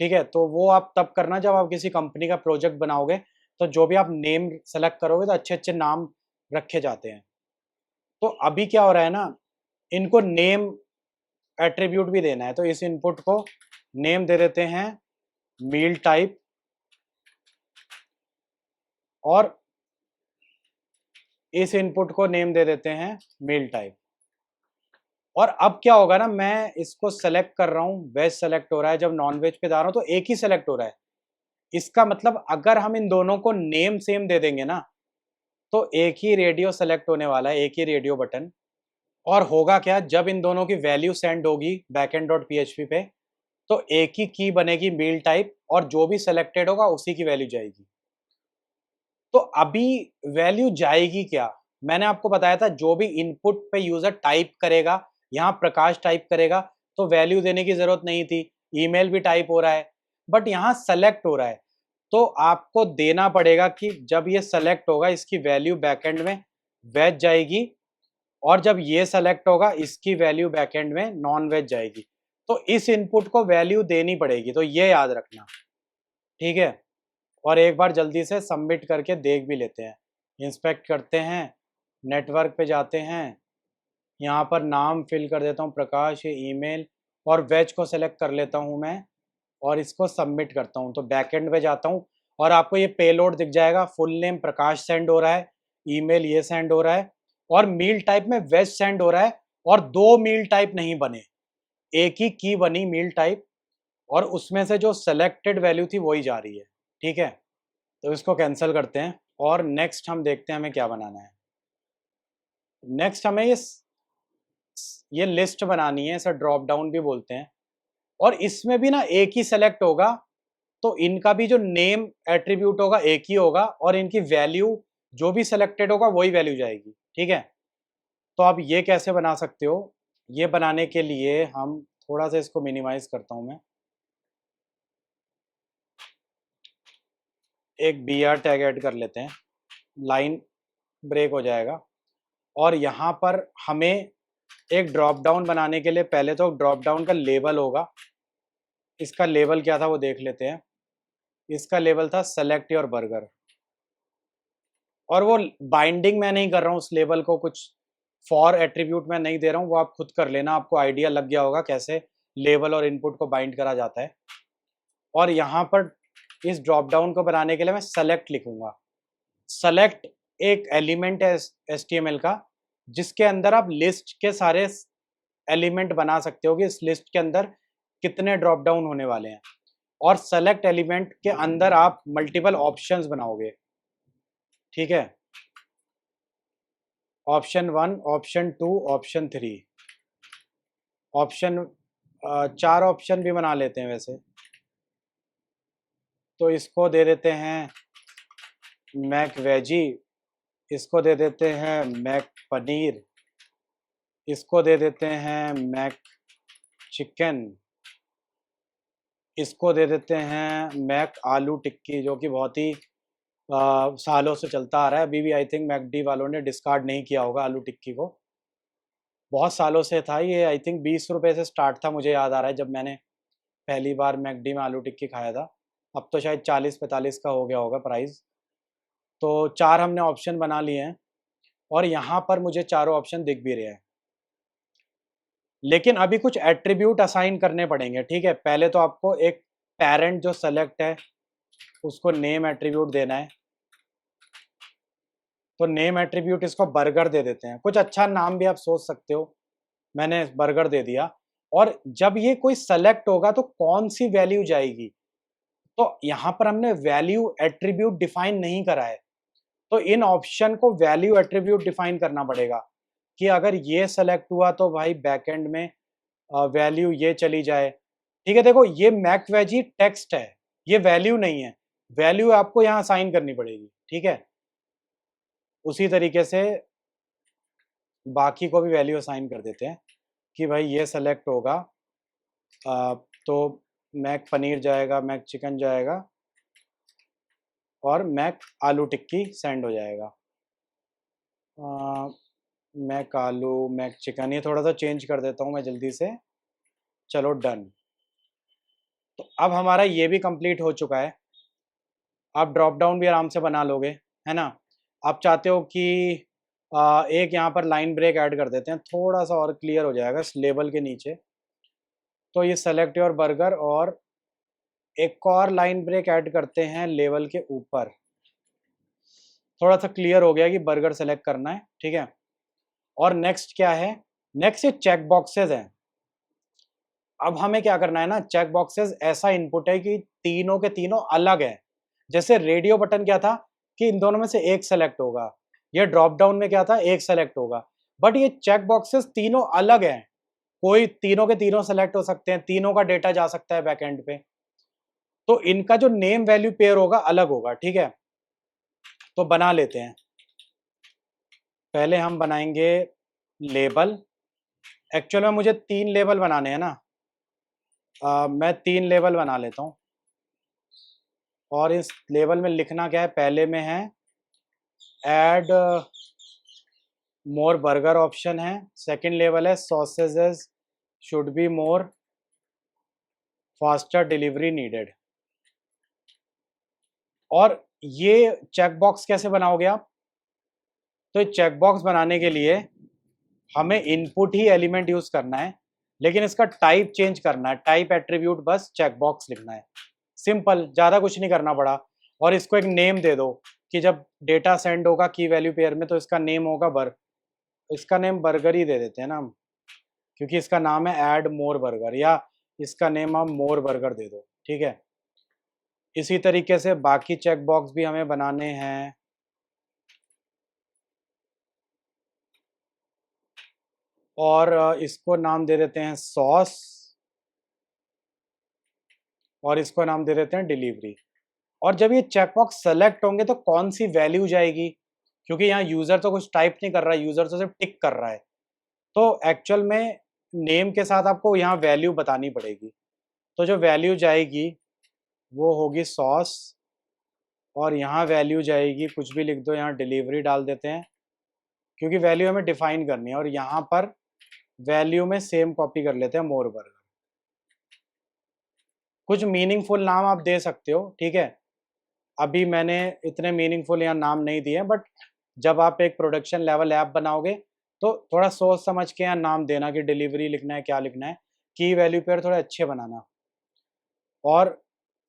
S1: ठीक है। तो वो आप तब करना जब आप किसी कंपनी का प्रोजेक्ट बनाओगे, तो जो भी आप नेम सेलेक्ट करोगे तो अच्छे अच्छे नाम रखे जाते हैं। तो अभी क्या हो रहा है ना, इनको नेम एट्रीब्यूट भी देना है। तो इस इनपुट को नेम दे देते हैं मील टाइप, और इस इनपुट को नेम दे देते हैं मील टाइप। और अब क्या होगा ना, मैं इसको सेलेक्ट कर रहा हूँ, वेज सेलेक्ट हो रहा है, जब नॉन वेज पे जा रहा हूँ तो एक ही सेलेक्ट हो रहा है। इसका मतलब अगर हम इन दोनों को नेम सेम दे देंगे ना, तो एक ही रेडियो सेलेक्ट होने वाला है, एक ही रेडियो बटन। और होगा क्या, जब इन दोनों की वैल्यू सेंड होगी बैकएंड डॉट PHP पे, तो एक ही की बनेगी मील टाइप, और जो भी सेलेक्टेड होगा उसी की वैल्यू जाएगी। तो अभी वैल्यू जाएगी क्या, मैंने आपको बताया था जो भी इनपुट पे यूजर टाइप करेगा, यहाँ प्रकाश टाइप करेगा, तो वैल्यू देने की जरूरत नहीं थी। ईमेल भी टाइप हो रहा है, बट यहाँ सेलेक्ट हो रहा है। तो आपको देना पड़ेगा कि जब ये सेलेक्ट होगा इसकी वैल्यू बैकएंड में वेज जाएगी, और जब ये सेलेक्ट होगा इसकी वैल्यू बैकएंड में नॉन वेज जाएगी। तो इस इनपुट को वैल्यू देनी पड़ेगी, तो ये याद रखना, ठीक है। और एक बार जल्दी से सबमिट करके देख भी लेते हैं। इंस्पेक्ट करते हैं, नेटवर्क पे जाते हैं, यहाँ पर नाम फिल कर देता हूँ प्रकाश, ये ईमेल, और वेज को सेलेक्ट कर लेता हूँ मैं, और इसको सबमिट करता हूँ। तो बैकएंड पे जाता हूँ और आपको ये पेलोड दिख जाएगा। फुल नेम प्रकाश सेंड हो रहा है, ईमेल ये सेंड हो रहा है, और मील टाइप में वेज सेंड हो रहा है। और दो मील टाइप नहीं बने, एक ही की बनी मील टाइप, और उसमें से जो सेलेक्टेड वैल्यू थी वही जा रही है, ठीक है। तो इसको कैंसिल करते हैं और नेक्स्ट हम देखते हैं हमें क्या बनाना है। नेक्स्ट हमें ये लिस्ट बनानी है, इसे ड्रॉप डाउन भी बोलते हैं। और इसमें भी ना एक ही सेलेक्ट होगा, तो इनका भी जो नेम एट्रीब्यूट होगा एक ही होगा, और इनकी वैल्यू जो भी सेलेक्टेड होगा वही वैल्यू जाएगी, ठीक है। तो आप ये कैसे बना सकते हो, ये बनाने के लिए हम थोड़ा सा इसको मिनिमाइज करता हूं मैं, एक बी आर टैग ऐड कर लेते हैं, लाइन ब्रेक हो जाएगा। और यहाँ पर हमें एक ड्रॉप डाउन बनाने के लिए पहले तो ड्रॉप डाउन का लेबल होगा। इसका लेबल क्या था वो देख लेते हैं। इसका लेबल था सेलेक्ट योर बर्गर, और वो बाइंडिंग मैं नहीं कर रहा हूँ उस लेबल को, कुछ फॉर एट्रीब्यूट मैं नहीं दे रहा हूँ, वो आप खुद कर लेना, आपको आइडिया लग गया होगा कैसे लेबल और इनपुट को बाइंड करा जाता है। और यहाँ पर इस ड्रॉप डाउन को बनाने के लिए मैं सेलेक्ट लिखूंगा। सेलेक्ट एक एलिमेंट है HTML का, जिसके अंदर आप लिस्ट के सारे एलिमेंट बना सकते हो कि इस लिस्ट के अंदर कितने ड्रॉप डाउन होने वाले हैं। और सेलेक्ट एलिमेंट के अंदर आप मल्टीपल ऑप्शंस बनाओगे, ठीक है। Option 1, option 2, option 3, option 4 option भी बना लेते हैं वैसे। तो इसको दे देते हैं मैक वेजी, इसको दे देते हैं मैक पनीर, इसको दे देते हैं मैक चिकन, इसको दे देते हैं मैक आलू टिक्की, जो कि बहुत ही सालों से चलता आ रहा है। अभी भी आई थिंक मैकडी वालों ने डिस्कार्ड नहीं किया होगा आलू टिक्की को, बहुत सालों से था ये। आई थिंक 20 रुपये से स्टार्ट था, मुझे याद आ रहा है जब मैंने पहली बार मैकडी में आलू टिक्की खाया था। अब तो शायद 40-45 का हो गया होगा प्राइस। तो 4 हमने ऑप्शन बना लिए हैं, और यहाँ पर मुझे चारों ऑप्शन दिख भी रहे हैं। लेकिन अभी कुछ एट्रीब्यूट असाइन करने पड़ेंगे, ठीक है। पहले तो आपको एक पेरेंट जो सेलेक्ट है उसको नेम एट्रीब्यूट देना है। तो नेम एट्रीब्यूट इसको बर्गर दे देते हैं, कुछ अच्छा नाम भी आप सोच सकते हो, मैंने बर्गर दे दिया। और जब ये कोई सेलेक्ट होगा तो कौन सी वैल्यू जाएगी, तो यहाँ पर हमने वैल्यू एट्रीब्यूट डिफाइन नहीं करा है। तो इन ऑप्शन को वैल्यू एट्रीब्यूट डिफाइन करना पड़ेगा कि अगर ये सेलेक्ट हुआ तो भाई बैकएंड में वैल्यू ये चली जाए, ठीक है। देखो ये मैक वेजी टेक्स्ट है, ये वैल्यू नहीं है, वैल्यू आपको यहाँ साइन करनी पड़ेगी, ठीक है। उसी तरीके से बाकी को भी वैल्यू असाइन कर देते हैं कि भाई ये सेलेक्ट होगा तो मैक पनीर जाएगा, मैक चिकन जाएगा, और मैक आलू टिक्की सेंड हो जाएगा। मैक आलू, मैक चिकन, ये थोड़ा सा चेंज कर देता हूँ मैं जल्दी से। चलो डन। तो अब हमारा ये भी कंप्लीट हो चुका है। आप ड्रॉप डाउन भी आराम से बना लोगे, है ना। आप चाहते हो कि एक यहाँ पर लाइन ब्रेक ऐड कर देते हैं, थोड़ा सा और क्लियर हो जाएगा इस लेबल के नीचे। तो ये सेलेक्ट योर बर्गर, और एक और लाइन ब्रेक ऐड करते हैं लेवल के ऊपर, थोड़ा सा क्लियर हो गया कि बर्गर सेलेक्ट करना है, ठीक है। और नेक्स्ट क्या है, नेक्स्ट ये चेक बॉक्सेस हैं। अब हमें क्या करना है ना, चेक बॉक्सेस ऐसा इनपुट है कि तीनों के तीनों अलग है। जैसे रेडियो बटन क्या था कि इन दोनों में से एक सेलेक्ट होगा, ये ड्रॉप डाउन में क्या था, एक सेलेक्ट होगा। बट ये चेक बॉक्सेस तीनों अलग हैं, कोई तीनों के तीनों सेलेक्ट हो सकते हैं, तीनों का डेटा जा सकता है बैकएंड पे। तो इनका जो नेम वैल्यू पेयर होगा अलग होगा, ठीक है। तो बना लेते हैं, पहले हम बनाएंगे लेबल। एक्चुअल में मुझे 3 लेबल बनाने हैं ना, मैं 3 लेबल बना लेता हूँ। और इस लेबल में लिखना क्या है, पहले में है ऐड मोर बर्गर ऑप्शन है, सेकंड लेवल है sausages should be more, faster delivery needed. और ये चेक बॉक्स कैसे बनाओगे आप, तो ये चेक बॉक्स बनाने के लिए हमें इनपुट ही एलिमेंट यूज करना है, लेकिन इसका टाइप चेंज करना है, टाइप एट्रीब्यूट बस चेक बॉक्स लिखना है, सिंपल, ज्यादा कुछ नहीं करना पड़ा। और इसको एक नेम दे दो कि जब डेटा सेंड होगा की वैल्यू पेयर में तो इसका नेम होगा इसका नेम बर्गर ही दे देते हैं ना हम, क्योंकि इसका नाम है ऐड मोर बर्गर, या इसका नेम हम मोर बर्गर दे दो, ठीक है। इसी तरीके से बाकी चेक बॉक्स भी हमें बनाने हैं। और इसको नाम दे देते हैं सॉस, और इसको नाम दे देते हैं डिलीवरी। और जब ये चेक बॉक्स सेलेक्ट होंगे तो कौन सी वैल्यू जाएगी, क्योंकि यहाँ यूज़र तो कुछ टाइप नहीं कर रहा है, यूज़र तो सिर्फ टिक कर रहा है। तो एक्चुअल में नेम के साथ आपको यहाँ वैल्यू बतानी पड़ेगी। तो जो वैल्यू जाएगी वो होगी सॉस, और यहाँ वैल्यू जाएगी, कुछ भी लिख दो, यहाँ डिलीवरी डाल देते हैं क्योंकि वैल्यू हमें डिफाइन करनी है। और यहाँ पर वैल्यू में सेम कॉपी कर लेते हैं, मोर बर्गर। कुछ मीनिंगफुल नाम आप दे सकते हो, ठीक है। अभी मैंने इतने मीनिंगफुल यहाँ नाम नहीं दिए, बट जब आप एक प्रोडक्शन लेवल ऐप बनाओगे तो थोड़ा सोच समझ के यहाँ नाम देना कि डिलीवरी लिखना है, क्या लिखना है, की वैल्यू पेयर थोड़े अच्छे बनाना। और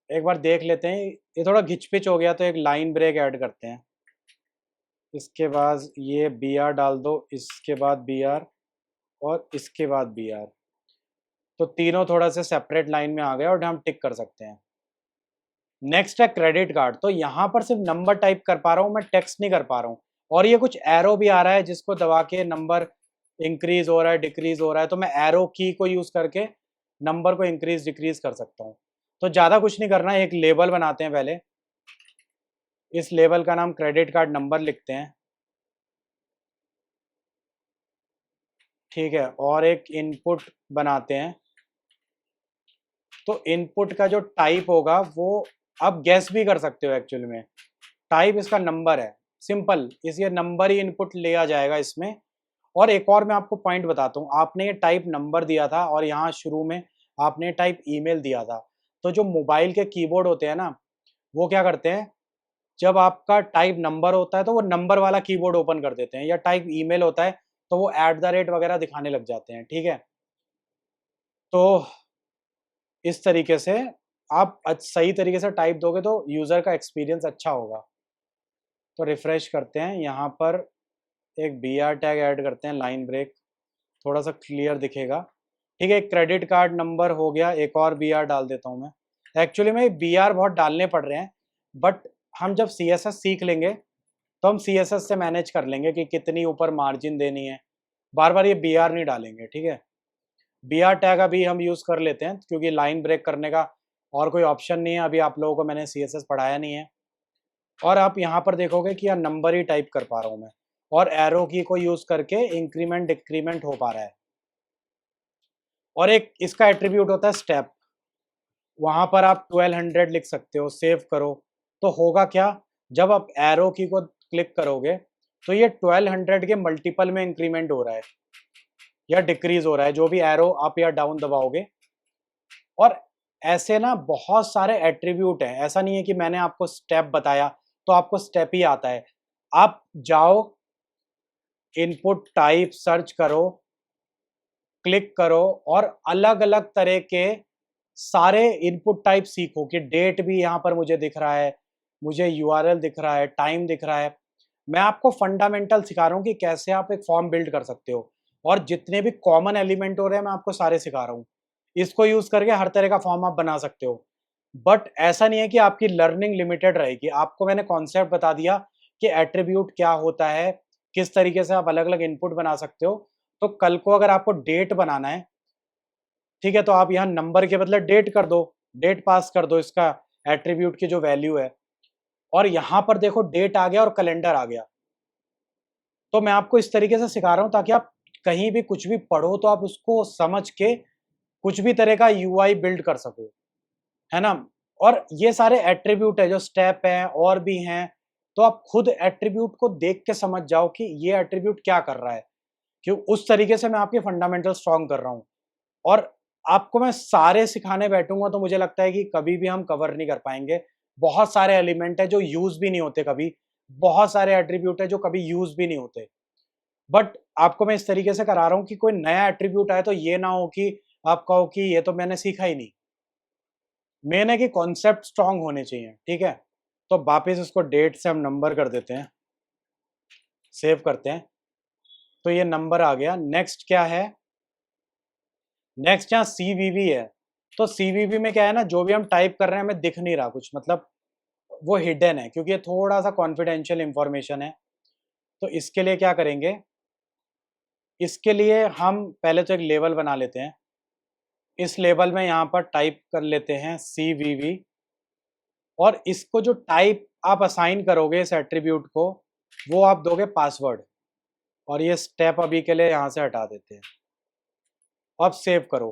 S1: एक बार देख लेते हैं, ये थोड़ा घिच पिच हो गया तो एक लाइन ब्रेक ऐड करते हैं। इसके बाद ये बी आर डाल दो, इसके बाद बी आर, और इसके बाद बी आर। तो तीनों थोड़ा से सेपरेट लाइन में आ गए और हम टिक कर सकते हैं। नेक्स्ट है क्रेडिट कार्ड। तो यहाँ पर सिर्फ नंबर टाइप कर पा रहा हूँ मैं, टेक्स्ट नहीं कर पा रहा हूँ। और ये कुछ एरो भी आ रहा है जिसको दबा के नंबर इंक्रीज हो रहा है, डिक्रीज हो रहा है। तो मैं एरो की को यूज करके नंबर को इंक्रीज डिक्रीज कर सकता हूँ। तो ज्यादा कुछ नहीं करना है, एक लेबल बनाते हैं पहले। इस लेबल का नाम क्रेडिट कार्ड नंबर लिखते हैं, ठीक है। और एक इनपुट बनाते हैं। तो इनपुट का जो टाइप होगा वो आप गैस भी कर सकते हो एक्चुअली में। टाइप इसका नंबर है, सिंपल, इसलिए नंबर ही इनपुट लिया जाएगा इसमें। और एक और मैं आपको पॉइंट बताता हूँ, आपने ये टाइप नंबर दिया था और यहाँ शुरू में आपने टाइप ईमेल दिया था। तो जो मोबाइल के कीबोर्ड होते हैं ना, वो क्या करते हैं, जब आपका टाइप नंबर होता है तो वो नंबर वाला कीबोर्ड ओपन कर देते हैं, या टाइप ईमेल होता है तो वो @ वगैरह दिखाने लग जाते हैं, ठीक है। तो इस तरीके से आप सही तरीके से टाइप दोगे तो यूज़र का एक्सपीरियंस अच्छा होगा। तो रिफ्रेश करते हैं, यहाँ पर एक बी आर टैग ऐड करते हैं, लाइन ब्रेक, थोड़ा सा क्लियर दिखेगा, ठीक है। क्रेडिट कार्ड नंबर हो गया, एक और बी आर डाल देता हूँ मैं। एक्चुअली में बी आर बहुत डालने पड़ रहे हैं, बट हम जब सी एस एस सीख लेंगे तो हम सी एस एस से मैनेज कर लेंगे कि कितनी ऊपर मार्जिन देनी है। बार बार ये बी आर नहीं डालेंगे, ठीक है। बी आर टैग अभी हम यूज़ कर लेते हैं क्योंकि लाइन ब्रेक करने का और कोई ऑप्शन नहीं है, अभी आप लोगों को मैंने सी एस एस पढ़ाया नहीं है। और आप यहाँ पर देखोगे कि यह नंबर ही टाइप कर पा रहा हूँ मैं, और एरो की को यूज़ करके इंक्रीमेंट डिक्रीमेंट हो पा रहा है। और एक इसका एट्रीब्यूट होता है स्टेप, वहाँ पर आप 1200 लिख सकते हो, सेव करो। तो होगा क्या, जब आप एरो की को क्लिक करोगे तो ये 1200 के मल्टीपल में इंक्रीमेंट हो रहा है या डिक्रीज हो रहा है, जो भी एरो अप या डाउन दबाओगे। और ऐसे ना बहुत सारे एट्रीब्यूट हैं, ऐसा नहीं है कि मैंने आपको स्टेप बताया तो आपको स्टेप ही आता है। आप जाओ, इनपुट टाइप सर्च करो, क्लिक करो, और अलग अलग तरह के सारे इनपुट टाइप सीखो कि डेट भी यहाँ पर मुझे दिख रहा है, मुझे यूआरएल दिख रहा है, टाइम दिख रहा है। मैं आपको फंडामेंटल सिखा रहा हूँ कि कैसे आप एक फॉर्म बिल्ड कर सकते हो, और जितने भी कॉमन एलिमेंट हो रहे हैं मैं आपको सारे सिखा रहा हूँ। इसको यूज करके हर तरह का फॉर्म आप बना सकते हो। बट ऐसा नहीं है कि आपकी लर्निंग लिमिटेड रहेगी। आपको मैंने कॉन्सेप्ट बता दिया कि एट्रीब्यूट क्या होता है, किस तरीके से आप अलग अलग इनपुट बना सकते हो। तो कल को अगर आपको डेट बनाना है, ठीक है, तो आप यहाँ नंबर के बदले डेट कर दो, डेट पास कर दो, इसका एट्रीब्यूट की जो वैल्यू है। और यहाँ पर देखो डेट आ गया और कैलेंडर आ गया। तो मैं आपको इस तरीके से सिखा रहा हूँ ताकि आप कहीं भी कुछ भी पढ़ो तो आप उसको समझ के कुछ भी तरह का यूआई बिल्ड कर सको, है ना। और ये सारे एट्रीब्यूट है, जो स्टेप है और भी हैं, तो आप खुद एट्रीब्यूट को देख के समझ जाओ कि ये एट्रीब्यूट क्या कर रहा है, क्यों उस तरीके से मैं आपके फंडामेंटल स्ट्रॉन्ग कर रहा हूँ। और आपको मैं सारे सिखाने बैठूंगा तो मुझे लगता है कि कभी भी हम कवर नहीं कर पाएंगे। बहुत सारे एलिमेंट है जो यूज भी नहीं होते कभी, बहुत सारे एट्रीब्यूट है जो कभी यूज भी नहीं होते। बट आपको मैं इस तरीके से करा रहा हूँ कि कोई नया एट्रीब्यूट आए तो ये ना हो कि आप कहो कि ये तो मैंने सीखा ही नहीं। मेन है कि कॉन्सेप्ट स्ट्रांग होने चाहिए, ठीक है। तो वापस इसको डेट से हम नंबर कर देते हैं, सेव करते हैं। तो ये नंबर आ गया। नेक्स्ट क्या है, नेक्स्ट यहाँ सीवीवी है। तो सीवीवी में क्या है ना, जो भी हम टाइप कर रहे हैं हमें दिख नहीं रहा कुछ, मतलब वो हिडन है क्योंकि ये थोड़ा सा कॉन्फिडेंशियल इंफॉर्मेशन है। तो इसके लिए क्या करेंगे, इसके लिए हम पहले तो एक लेबल बना लेते हैं। इस लेबल में यहाँ पर टाइप कर लेते हैं सीवीवी, और इसको जो टाइप आप असाइन करोगे इस एट्रीब्यूट को, वो आप दोगे पासवर्ड, और ये स्टेप अभी के लिए यहाँ से हटा देते हैं। अब सेव करो,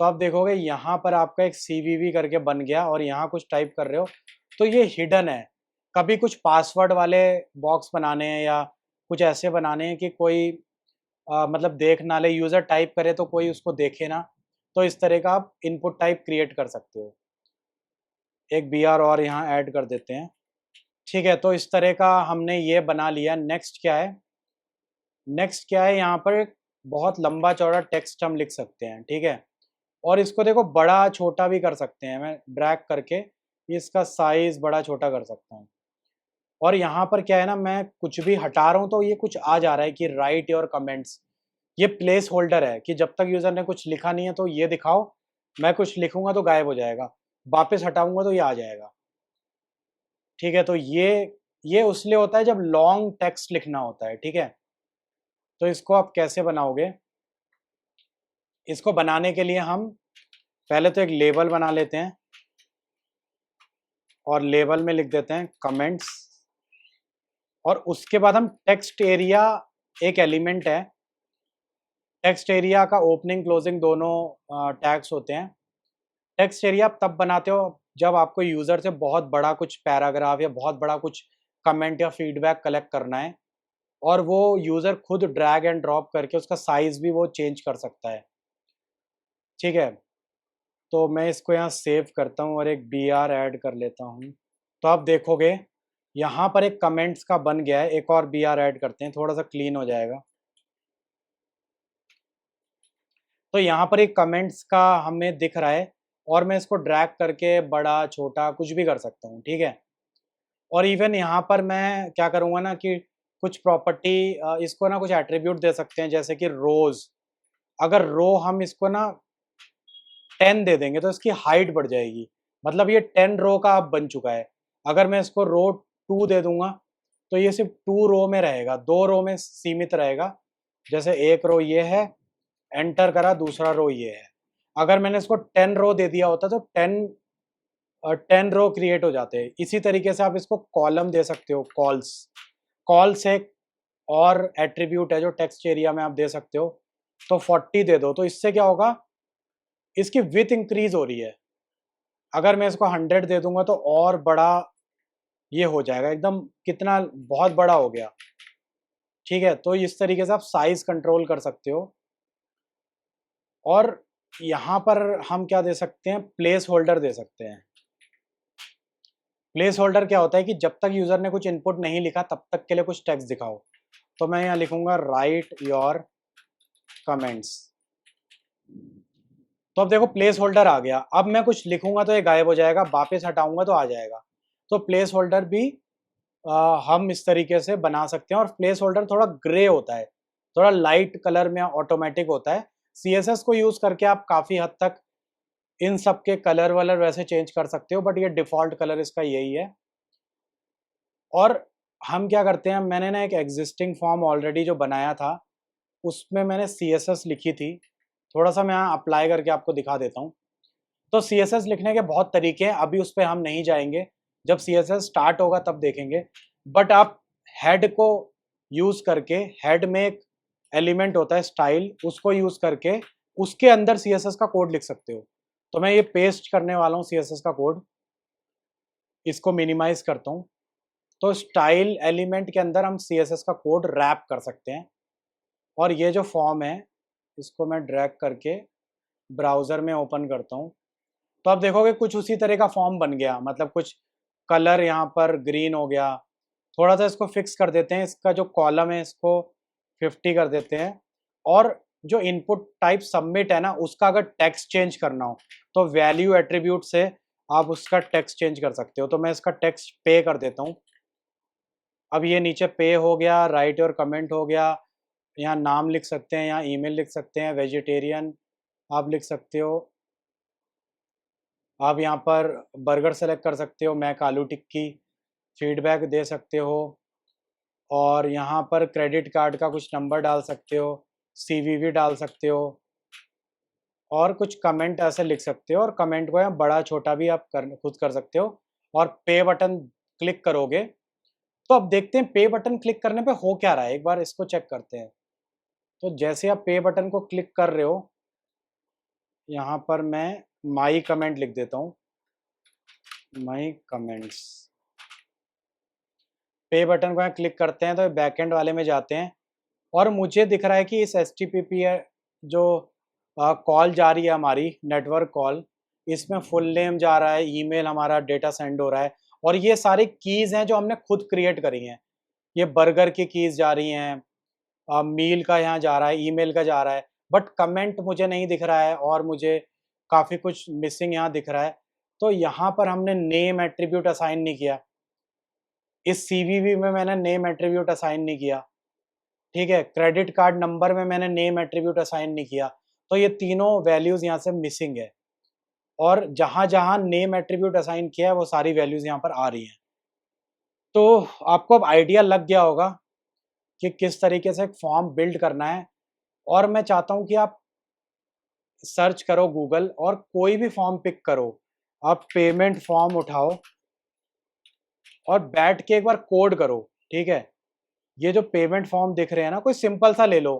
S1: तो आप देखोगे यहाँ पर आपका एक CVV करके बन गया, और यहाँ कुछ टाइप कर रहे हो तो ये हिडन है। कभी कुछ पासवर्ड वाले बॉक्स बनाने हैं या कुछ ऐसे बनाने हैं कि कोई मतलब देख ना ले, यूज़र टाइप करे तो कोई उसको देखे ना, तो इस तरह का आप इनपुट टाइप क्रिएट कर सकते हो। एक BR और यहाँ ऐड कर देते हैं। ठीक है, तो इस तरह का हमने ये बना लिया। नेक्स्ट क्या है, नेक्स्ट क्या है, यहाँ पर एक बहुत लंबा चौड़ा टेक्स्ट हम लिख सकते हैं। ठीक है, और इसको देखो बड़ा छोटा भी कर सकते हैं, मैं ड्रैग करके इसका साइज बड़ा छोटा कर सकता हूँ। और यहाँ पर क्या है ना, मैं कुछ भी हटा रहा हूँ तो ये कुछ आ जा रहा है कि राइट योर कमेंट्स। ये प्लेस होल्डर है कि जब तक यूजर ने कुछ लिखा नहीं है तो ये दिखाओ, मैं कुछ लिखूंगा तो गायब हो जाएगा, वापस हटाऊंगा तो ये आ जाएगा। ठीक है, तो ये उसलिए होता है जब लॉन्ग टेक्स्ट लिखना होता है। ठीक है, तो इसको आप कैसे बनाओगे, इसको बनाने के लिए हम पहले तो एक लेबल बना लेते हैं, और लेबल में लिख देते हैं कमेंट्स, और उसके बाद हम टेक्स्ट एरिया, एक एलिमेंट है, टेक्स्ट एरिया का ओपनिंग क्लोजिंग दोनों टैग्स होते हैं। टेक्स्ट एरिया आप तब बनाते हो जब आपको यूजर से बहुत बड़ा कुछ पैराग्राफ या बहुत बड़ा कुछ कमेंट या फीडबैक कलेक्ट करना है, और वो यूजर खुद ड्रैग एंड ड्रॉप करके उसका साइज भी वो चेंज कर सकता है। ठीक है, तो मैं इसको यहाँ सेव करता हूँ और एक BR ऐड कर लेता हूँ। तो आप देखोगे यहाँ पर एक कमेंट्स का बन गया है, एक और BR ऐड करते हैं, थोड़ा सा क्लीन हो जाएगा। तो यहाँ पर एक कमेंट्स का हमें दिख रहा है, और मैं इसको ड्रैग करके बड़ा छोटा कुछ भी कर सकता हूँ। ठीक है, और इवन यहाँ पर मैं क्या करूँगा ना कि कुछ प्रॉपर्टी, इसको ना कुछ एट्रीब्यूट दे सकते हैं, जैसे कि रोज। अगर रो हम इसको ना 10 दे देंगे तो इसकी हाइट बढ़ जाएगी, मतलब ये 10 रो का अब बन चुका है। अगर मैं इसको रो 2 दे दूंगा तो ये सिर्फ 2 रो में रहेगा, 2 रो में सीमित रहेगा। जैसे एक रो ये है, एंटर करा, दूसरा रो ये है। अगर मैंने इसको 10 रो दे दिया होता तो 10 रो क्रिएट हो जाते हैं। इसी तरीके से आप इसको कॉलम दे सकते हो, कॉल्स। कॉल्स एक और एट्रीब्यूट है जो टेक्स्ट एरिया में आप दे सकते हो। तो 40 दे दो, तो इससे क्या होगा, इसकी विथ इंक्रीज हो रही है। अगर मैं इसको 100 दे दूंगा तो और बड़ा ये हो जाएगा, एकदम कितना बहुत बड़ा हो गया। ठीक है, तो इस तरीके से आप साइज कंट्रोल कर सकते हो। और यहाँ पर हम क्या दे सकते हैं, प्लेस होल्डर दे सकते हैं। प्लेस होल्डर क्या होता है कि जब तक यूजर ने कुछ इनपुट नहीं लिखा तब तक के लिए कुछ टेक्स्ट दिखाओ। तो मैं यहाँ लिखूंगा राइट योर कमेंट्स। तो अब देखो प्लेस होल्डर आ गया, अब मैं कुछ लिखूंगा तो ये गायब हो जाएगा, वापस हटाऊंगा तो आ जाएगा। तो प्लेस होल्डर भी हम इस तरीके से बना सकते हैं। और प्लेस होल्डर थोड़ा ग्रे होता है, थोड़ा लाइट कलर में ऑटोमेटिक होता है। CSS को यूज करके आप काफी हद तक इन सब के कलर वलर वैसे चेंज कर सकते हो, बट ये डिफॉल्ट कलर इसका यही है। और हम क्या करते हैं, मैंने ना एक एग्जिस्टिंग फॉर्म ऑलरेडी जो बनाया था उसमें मैंने CSS लिखी थी, थोड़ा सा मैं यहाँ अप्लाई करके आपको दिखा देता हूँ। तो CSS लिखने के बहुत तरीके हैं, अभी उस पर हम नहीं जाएंगे, जब CSS स्टार्ट होगा तब देखेंगे। बट आप हेड को यूज करके, हेड में एक एलिमेंट होता है स्टाइल, उसको यूज करके उसके अंदर CSS का कोड लिख सकते हो। तो मैं ये पेस्ट करने वाला हूँ CSS का कोड, इसको मिनिमाइज करता हूँ। तो स्टाइल एलिमेंट के अंदर हम CSS का कोड रैप कर सकते हैं। और ये जो फॉर्म है इसको मैं ड्रैग करके ब्राउजर में ओपन करता हूँ, तो आप देखोगे कुछ उसी तरह का फॉर्म बन गया, मतलब कुछ कलर यहाँ पर ग्रीन हो गया। थोड़ा सा इसको फिक्स कर देते हैं, इसका जो कॉलम है इसको 50 कर देते हैं। और जो इनपुट टाइप सबमिट है ना, उसका अगर टेक्स्ट चेंज करना हो तो वैल्यू एट्रीब्यूट से आप उसका टेक्स्ट चेंज कर सकते हो। तो मैं इसका टेक्स्ट पे कर देता हूँ। अब ये नीचे पे हो गया, राइट और कमेंट हो गया, यहाँ नाम लिख सकते हैं, यहाँ ईमेल लिख सकते हैं, वेजिटेरियन आप लिख सकते हो। आप यहाँ पर बर्गर सेलेक्ट कर सकते हो, मैक आलू टिक्की, फीडबैक दे सकते हो, और यहाँ पर क्रेडिट कार्ड का कुछ नंबर डाल सकते हो, CVV डाल सकते हो, और कुछ कमेंट ऐसे लिख सकते हो। और कमेंट को यहाँ बड़ा छोटा भी आप खुद कर सकते हो। और पे बटन क्लिक करोगे तो अब देखते हैं पे बटन क्लिक करने पे हो क्या रहा है, एक बार इसको चेक करते हैं। तो जैसे आप पे बटन को क्लिक कर रहे हो, यहाँ पर मैं माई कमेंट लिख देता हूँ, माई कमेंट्स। पे बटन को यहाँ क्लिक करते हैं तो बैकएंड वाले में जाते हैं और मुझे दिख रहा है कि इस एचटीटीपी जो कॉल जा रही है हमारी नेटवर्क कॉल, इसमें फुल नेम जा रहा है, ईमेल हमारा डेटा सेंड हो रहा है और ये सारी कीज हैं जो हमने खुद क्रिएट करी हैं। ये बर्गर की कीज जा रही हैं, मील का यहाँ जा रहा है, ईमेल का जा रहा है, बट कमेंट मुझे नहीं दिख रहा है और मुझे काफ़ी कुछ मिसिंग यहाँ दिख रहा है। तो यहाँ पर हमने नेम एट्रीब्यूट असाइन नहीं किया, इस सीवीवी में मैंने नेम एट्रीब्यूट असाइन नहीं किया, ठीक है। क्रेडिट कार्ड नंबर में मैंने नेम एट्रीब्यूट असाइन नहीं किया, तो ये तीनों वैल्यूज यहाँ से मिसिंग है और जहां जहां नेम एट्रीब्यूट असाइन किया है वो सारी वैल्यूज यहाँ पर आ रही हैं। तो आपको अब आइडिया लग गया होगा कि किस तरीके से एक फॉर्म बिल्ड करना है और मैं चाहता हूं कि आप सर्च करो गूगल और कोई भी फॉर्म पिक करो, आप पेमेंट फॉर्म उठाओ और बैठ के एक बार कोड करो, ठीक है। ये जो पेमेंट फॉर्म दिख रहे हैं ना, कोई सिंपल सा ले लो,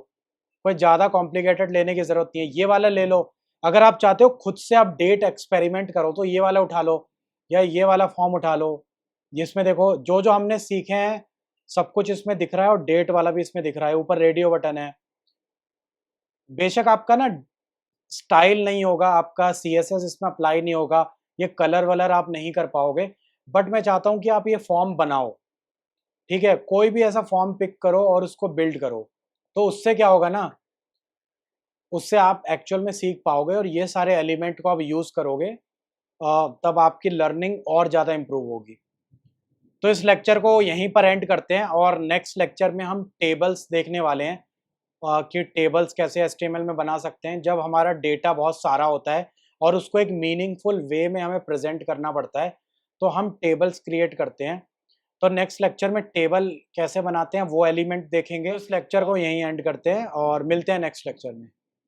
S1: कोई ज़्यादा कॉम्प्लिकेटेड लेने की ज़रूरत नहीं है, ये वाला ले लो। अगर आप चाहते हो खुद से आप डेट एक्सपेरिमेंट करो तो ये वाला उठा लो या ये वाला फॉर्म उठा लो, जिसमें देखो जो जो हमने सीखे हैं सब कुछ इसमें दिख रहा है और डेट वाला भी इसमें दिख रहा है, ऊपर रेडियो बटन है। बेशक आपका ना स्टाइल नहीं होगा, आपका सीएसएस इसमें अप्लाई नहीं होगा, ये कलर वलर आप नहीं कर पाओगे, बट मैं चाहता हूँ कि आप ये फॉर्म बनाओ, ठीक है। कोई भी ऐसा फॉर्म पिक करो और उसको बिल्ड करो, तो उससे क्या होगा ना, उससे आप एक्चुअल में सीख पाओगे और ये सारे एलिमेंट को आप यूज़ करोगे, तब आपकी लर्निंग और ज़्यादा इम्प्रूव होगी। तो इस लेक्चर को यहीं पर एंड करते हैं और नेक्स्ट लेक्चर में हम टेबल्स देखने वाले हैं, कि टेबल्स कैसे एचटीएमएल में बना सकते हैं जब हमारा डेटा बहुत सारा होता है और उसको एक मीनिंगफुल वे में हमें प्रेजेंट करना पड़ता है, तो हम टेबल्स क्रिएट करते हैं। तो नेक्स्ट लेक्चर में टेबल कैसे बनाते हैं वो एलिमेंट देखेंगे। इस लेक्चर को यहीं एंड करते हैं और मिलते हैं नेक्स्ट लेक्चर में।